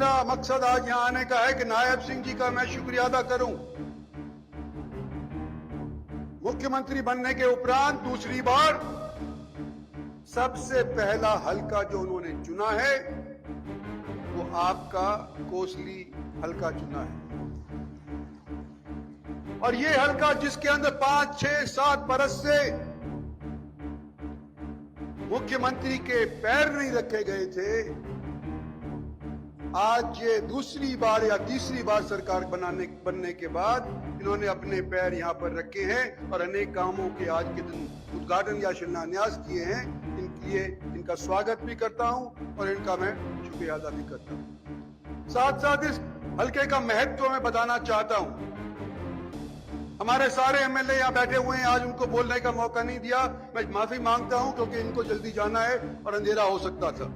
मेरा मकसद आज यहां आने का है कि नायब सिंह जी का मैं शुक्रिया अदा करूं। मुख्यमंत्री बनने के उपरांत दूसरी बार सबसे पहला हलका जो उन्होंने चुना है वो आपका कोसली हलका चुना है। और ये हलका जिसके अंदर 5, 6, 7 बरस से मुख्यमंत्री के पैर नहीं रखे गए थे, आज ये दूसरी बार या तीसरी बार सरकार बनने के बाद इन्होंने अपने पैर यहां पर रखे हैं और अनेक कामों के आज के दिन उद्घाटन या शिलान्यास किए हैं। इनका स्वागत भी करता हूं और इनका मैं शुक्रिया अदा भी करता हूं। साथ साथ इस हल्के का महत्व मैं बताना चाहता हूं। हमारे सारे एमएलए यहां बैठे हुए हैं, आज उनको बोलने का मौका नहीं दिया, मैं माफी मांगता हूं क्योंकि इनको जल्दी जाना है और अंधेरा हो सकता था।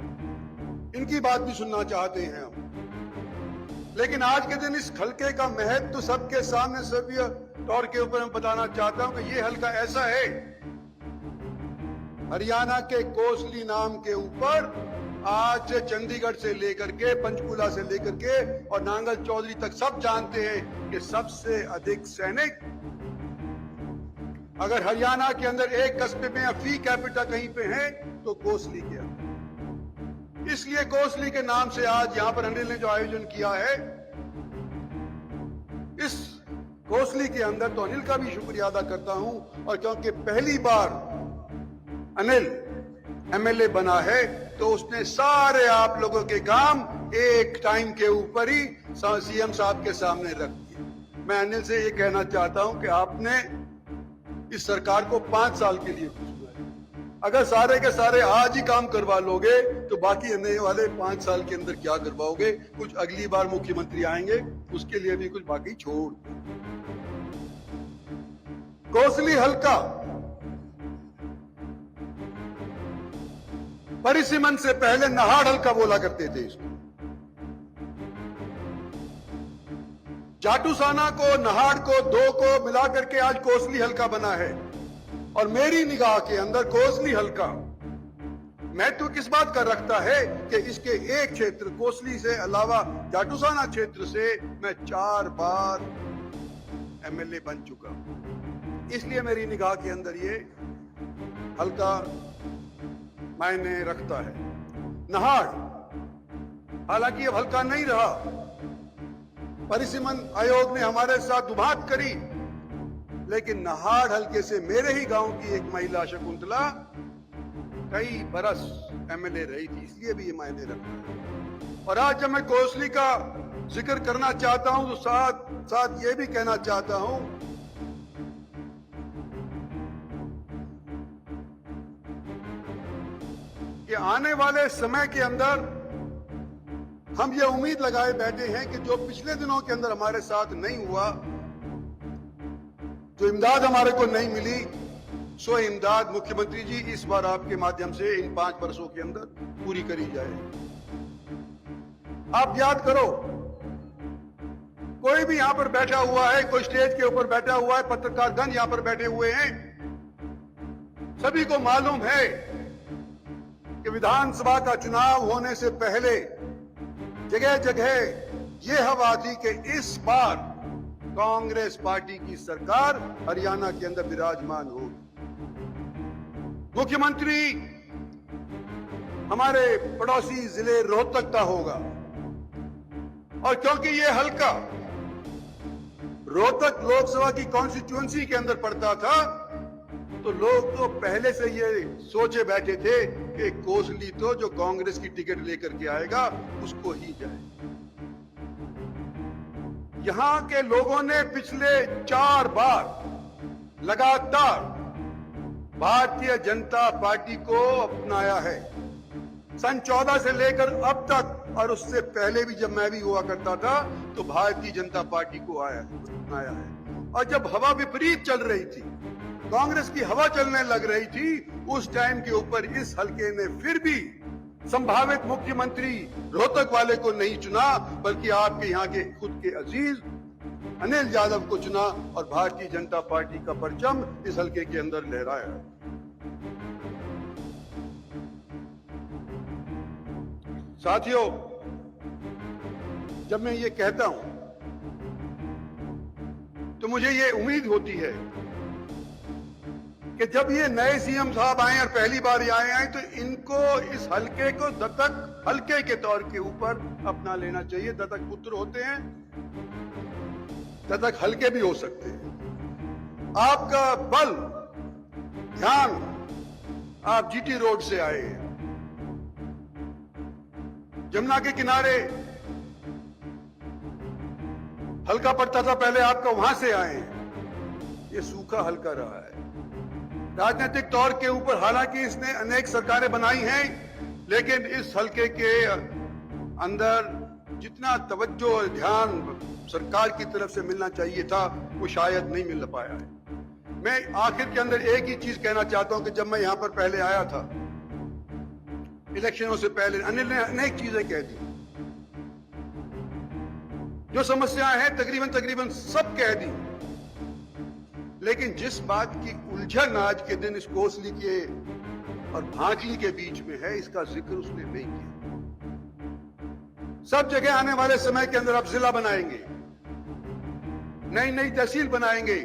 इनकी बात भी सुनना चाहते हैं हम, लेकिन आज के दिन इस हल्के का महत्व सबके सामने सभी तौर के ऊपर मैं बताना चाहता हूं कि यह हल्का ऐसा है, हरियाणा के कोसली नाम के ऊपर आज से चंडीगढ़ से लेकर के पंचकुला से लेकर के और नांगल चौधरी तक सब जानते हैं कि सबसे अधिक सैनिक अगर हरियाणा के अंदर एक कस्बे में या फी कैपिटा कहीं पे है तो कोसली के अंदर। इसलिए कोसली के नाम से आज यहां पर अनिल ने जो आयोजन किया है, इस कोसली के अंदर तो अनिल का भी शुक्रिया अदा करता हूं। और क्योंकि पहली बार अनिल एमएलए बना है तो उसने सारे आप लोगों के काम एक टाइम के ऊपर ही सीएम साहब के सामने रख दिए। मैं अनिल से ये कहना चाहता हूं कि आपने इस सरकार को 5 साल के लिए चुना है। अगर सारे के सारे आज ही काम करवा लोगे तो बाकी आने वाले 5 साल के अंदर क्या करवाओगे? कुछ अगली बार मुख्यमंत्री आएंगे उसके लिए भी कुछ बाकी छोड़। कोसली हल्का परिसीमन से पहले नहाड़ हल्का बोला करते थे इसको। जाटूसाना को, नहाड़ को, 2 को मिलाकर के आज कोसली हल्का बना है। और मेरी निगाह के अंदर कोसली हल्का महत्व किस बात का रखता है कि इसके एक क्षेत्र कोसली से अलावा जाटूसाना क्षेत्र से मैं 4 बार एमएलए बन चुका हूं। इसलिए मेरी निगाह के अंदर ये हल्का मायने रखता है। नहाड़ हालांकि अब हल्का नहीं रहा, परिसीमन आयोग ने हमारे साथ दुबात करी, लेकिन नहाड़ हल्के से मेरे ही गांव की एक महिला शकुंतला कई बरस एमएलए रही थी, इसलिए भी ये मायने रखता है। और आज जब मैं कोसली का जिक्र करना चाहता हूं तो साथ साथ ये भी कहना चाहता हूं कि आने वाले समय के अंदर हम ये उम्मीद लगाए बैठे हैं कि जो पिछले दिनों के अंदर हमारे साथ नहीं हुआ, जो इमदाद हमारे को नहीं मिली, सो इमदाद मुख्यमंत्री जी इस बार आपके माध्यम से इन 5 वर्षों के अंदर पूरी करी जाए। आप याद करो, कोई भी यहां पर बैठा हुआ है, कोई स्टेज के ऊपर बैठा हुआ है, पत्रकारगण यहां पर बैठे हुए हैं, सभी को मालूम है कि विधानसभा का चुनाव होने से पहले जगह जगह यह हवा थी कि इस बार कांग्रेस पार्टी की सरकार हरियाणा के अंदर विराजमान होगी। मुख्यमंत्री हमारे पड़ोसी जिले रोहतक का होगा। और क्योंकि यह हल्का रोहतक लोकसभा की कॉन्स्टिट्यूएंसी के अंदर पड़ता था, तो लोग तो पहले से ये सोचे बैठे थे कि कोसली तो जो कांग्रेस की टिकट लेकर के आएगा उसको ही जाए। यहां के लोगों ने पिछले 4 बार लगातार भारतीय जनता पार्टी को अपनाया है, सन 14 से लेकर अब तक। और उससे पहले भी जब मैं भी हुआ करता था तो भारतीय जनता पार्टी को अपनाया है। और जब हवा विपरीत चल रही थी, कांग्रेस की हवा चलने लग रही थी, उस टाइम के ऊपर इस हल्के ने फिर भी संभावित मुख्यमंत्री रोहतक वाले को नहीं चुना, बल्कि आपके यहाँ के खुद के अजीज अनिल यादव को चुना और भारतीय जनता पार्टी का परचम इस हल्के के अंदर लहराया। साथियों, जब मैं ये कहता हूं तो मुझे ये उम्मीद होती है कि जब ये नए सीएम साहब आए और पहली बार ये आए हैं तो इनको इस हलके को दत्तक हलके के तौर के ऊपर अपना लेना चाहिए। दत्तक पुत्र होते हैं, दत्तक हलके भी हो सकते हैं। आपका बल ध्यान, आप जीटी रोड से आए हैं, जमुना के किनारे हल्का पड़ता था पहले, आपका वहां से आए हैं। ये सूखा हल्का रहा है राजनीतिक तौर के ऊपर। हालांकि इसने अनेक सरकारें बनाई हैं, लेकिन इस हल्के के अंदर जितना तवज्जो और ध्यान सरकार की तरफ से मिलना चाहिए था वो शायद नहीं मिल पाया है। मैं आखिर के अंदर एक ही चीज कहना चाहता हूं कि जब मैं यहां पर पहले आया था इलेक्शनों से पहले, अनिल ने अनेक चीजें कह दी, जो समस्याएं हैं तकरीबन सब कह दी, लेकिन जिस बात की उलझन आज के दिन इस कोसली के और भांकली के बीच में है, इसका जिक्र उसने नहीं किया। सब जगह आने वाले समय के अंदर आप जिला बनाएंगे, नई नई तहसील बनाएंगे,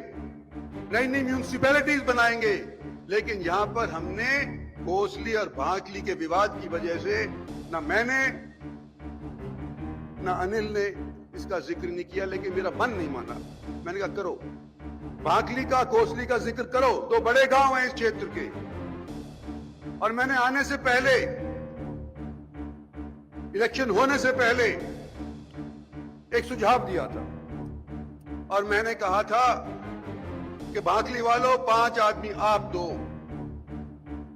नई नई म्यूनिसिपैलिटीज बनाएंगे, लेकिन यहां पर हमने कोसली और भांकली के विवाद की वजह से ना मैंने ना अनिल ने इसका जिक्र नहीं किया। लेकिन मेरा मन नहीं माना, मैंने कहा करो, भांकली का कोसली का जिक्र करो, दो बड़े गांव हैं इस क्षेत्र के। और मैंने आने से पहले, इलेक्शन होने से पहले एक सुझाव दिया था और मैंने कहा था कि भांकली वालों 5 आदमी आप दो,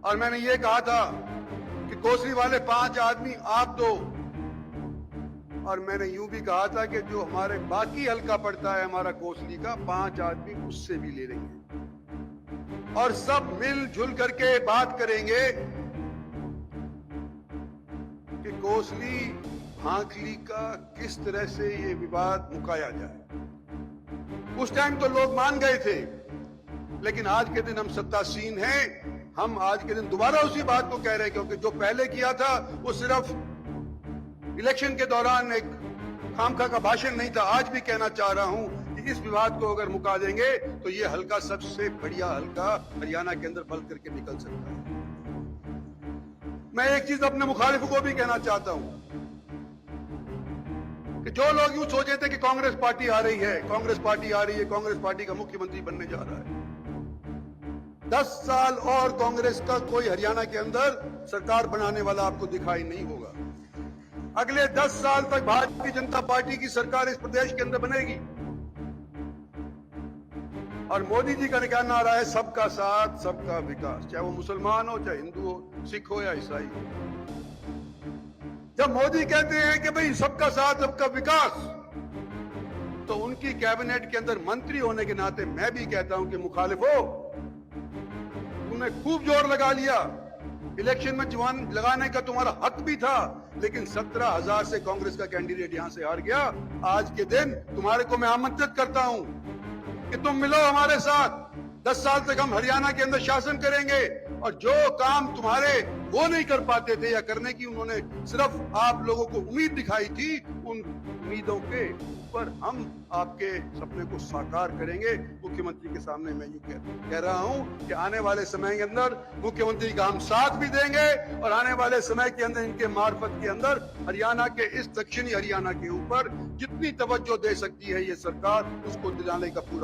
और मैंने ये कहा था कि कोसली वाले 5 आदमी आप दो, और मैंने यूं भी कहा था कि जो हमारे बाकी हल्का पड़ता है हमारा कोसली का, 5 आदमी उससे भी ले लेंगे और सब मिलजुल करके बात करेंगे कि कोसली भांकली का किस तरह से ये विवाद मुकाया जाए। उस टाइम तो लोग मान गए थे, लेकिन आज के दिन हम सत्तासीन हैं, हम आज के दिन दोबारा उसी बात को कह रहे हैं, क्योंकि जो पहले किया था वो सिर्फ इलेक्शन के दौरान एक खामखा का भाषण नहीं था। आज भी कहना चाह रहा हूं कि इस विवाद को अगर मुका देंगे तो ये हल्का सबसे बढ़िया हल्का हरियाणा के अंदर बल करके निकल सकता है। मैं एक चीज अपने मुखालिफों को भी कहना चाहता हूं कि जो लोग यूं सोचे थे कि कांग्रेस पार्टी आ रही है, कांग्रेस पार्टी आ रही है, कांग्रेस पार्टी का मुख्यमंत्री बनने जा रहा है, 10 साल और कांग्रेस का कोई हरियाणा के अंदर सरकार बनाने वाला आपको दिखाई नहीं होगा। अगले 10 साल तक भारतीय जनता पार्टी की सरकार इस प्रदेश के अंदर बनेगी और मोदी जी का क्या नारा है, सबका साथ सबका विकास, चाहे वो मुसलमान हो, चाहे हिंदू हो, सिख हो या ईसाई हो। जब मोदी कहते हैं कि भाई सबका साथ सबका विकास, तो उनकी कैबिनेट के अंदर मंत्री होने के नाते मैं भी कहता हूं कि मुखालिफो, तुमने खूब जोर लगा लिया, इलेक्शन में जवान लगाने का तुम्हारा हक भी था, लेकिन 17,000 से कांग्रेस का कैंडिडेट यहां से हार गया। आज के दिन तुम्हारे को मैं आमंत्रित करता हूं कि तुम मिलो हमारे साथ, 10 साल तक हम हरियाणा के अंदर शासन करेंगे और जो काम तुम्हारे वो नहीं कर पाते थे या करने की उन्होंने सिर्फ आप लोगों को उम्मीद दिखाई थी, उन उम्मीदों के ऊपर हम आपके सपने को साकार करेंगे। मुख्यमंत्री के सामने मैं यूं कह रहा हूं कि आने वाले समय के अंदर मुख्यमंत्री का हम साथ भी देंगे और आने वाले समय के अंदर इनके मार्फत के अंदर हरियाणा के, इस दक्षिणी हरियाणा के ऊपर जितनी तवज्जो दे सकती है ये सरकार, उसको दिलाने का पूरा